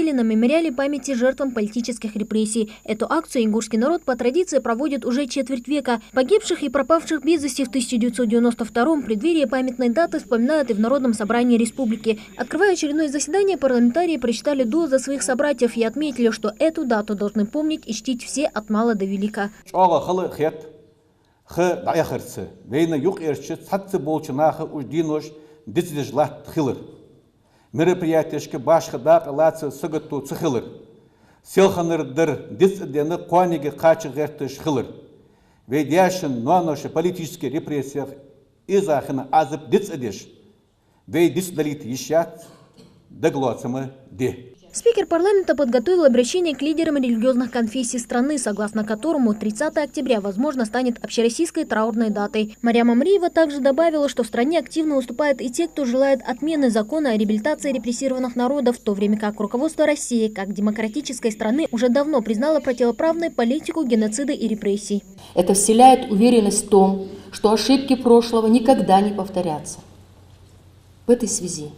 проводили на мемориале памяти жертвам политических репрессий. Эту акцию ингушский народ по традиции проводит уже четверть века. Погибших и пропавших без вести в 1992-м преддверии памятной даты вспоминают и в Народном собрании республики. Открывая очередное заседание, парламентарии прочитали дуо за своих собратьев и отметили, что эту дату должны помнить и чтить все от мала до велика. Мероприятиешке башхадак лацы сыгыту цихылыр. Селханырдыр дисдені қуаниге қачы ғерті шхылыр. Вейдяшын нуаноши политические репрессиях изахына азып дисдеш. Вей дисдалит ещат доглоцамы де. Спикер парламента подготовил обращение к лидерам религиозных конфессий страны, согласно которому 30 октября, возможно, станет общероссийской траурной датой. Марьям Амриева также добавила, что в стране активно выступают и те, кто желает отмены закона о реабилитации репрессированных народов, в то время как руководство России, как демократической страны, уже давно признало противоправной политику геноцида и репрессий. Это вселяет уверенность в том, что ошибки прошлого никогда не повторятся. В этой связи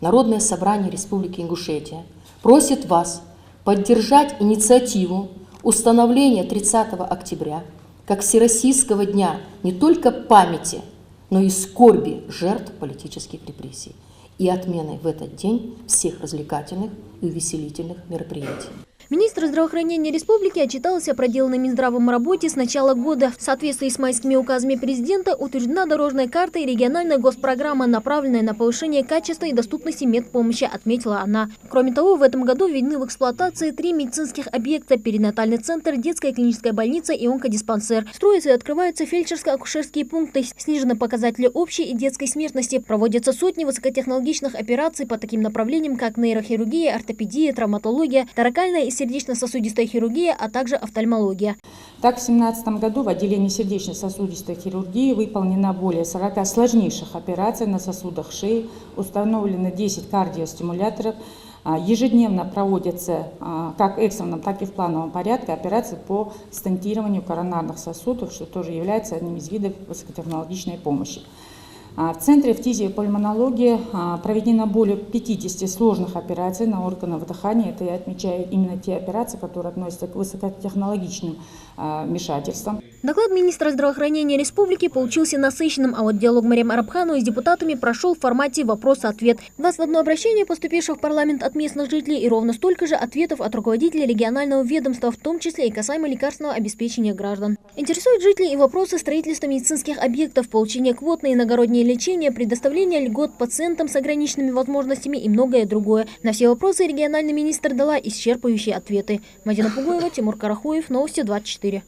Народное собрание Республики Ингушетия просит вас поддержать инициативу установления 30 октября как Всероссийского дня не только памяти, но и скорби жертв политических репрессий и отмены в этот день всех развлекательных и увеселительных мероприятий. Министр здравоохранения республики отчитался о проделанной Минздравом работе с начала года. В соответствии с майскими указами президента утверждена дорожная карта и региональная госпрограмма, направленная на повышение качества и доступности медпомощи, отметила она. Кроме того, в этом году введены в эксплуатации 3 медицинских объекта: перинатальный центр, детская клиническая больница и онкодиспансер. Строятся и открываются фельдшерско-акушерские пункты, снижены показатели общей и детской смертности. Проводятся сотни высокотехнологичных операций по таким направлениям, как нейрохирургия, ортопедия, травматология, торакальная и сердечно-сосудистая хирургия, а также офтальмология. Так, в 2017 году в отделении сердечно-сосудистой хирургии выполнено более 40 сложнейших операций на сосудах шеи, установлено 10 кардиостимуляторов. Ежедневно проводятся как в экстренном, так и в плановом порядке операции по стентированию коронарных сосудов, что тоже является одним из видов высокотехнологичной помощи. В Центре фтизиопульмонологии проведено более 50 сложных операций на органах дыхания. Это я отмечаю именно те операции, которые относятся к высокотехнологичным вмешательствам. Доклад министра здравоохранения республики получился насыщенным, а вот диалог Марьям Арабхановой с депутатами прошел в формате вопрос-ответ. 21 обращение, поступившее в парламент от местных жителей, и ровно столько же ответов от руководителей регионального ведомства, в том числе и касаемо лекарственного обеспечения граждан. Интересуют жителей и вопросы строительства медицинских объектов, получения квот на иногороднее лечение, предоставление льгот пациентам с ограниченными возможностями и многое другое. На все вопросы региональный министр дала исчерпывающие ответы. Мадина Пугоева, Тимур Карахоев, Новости 24.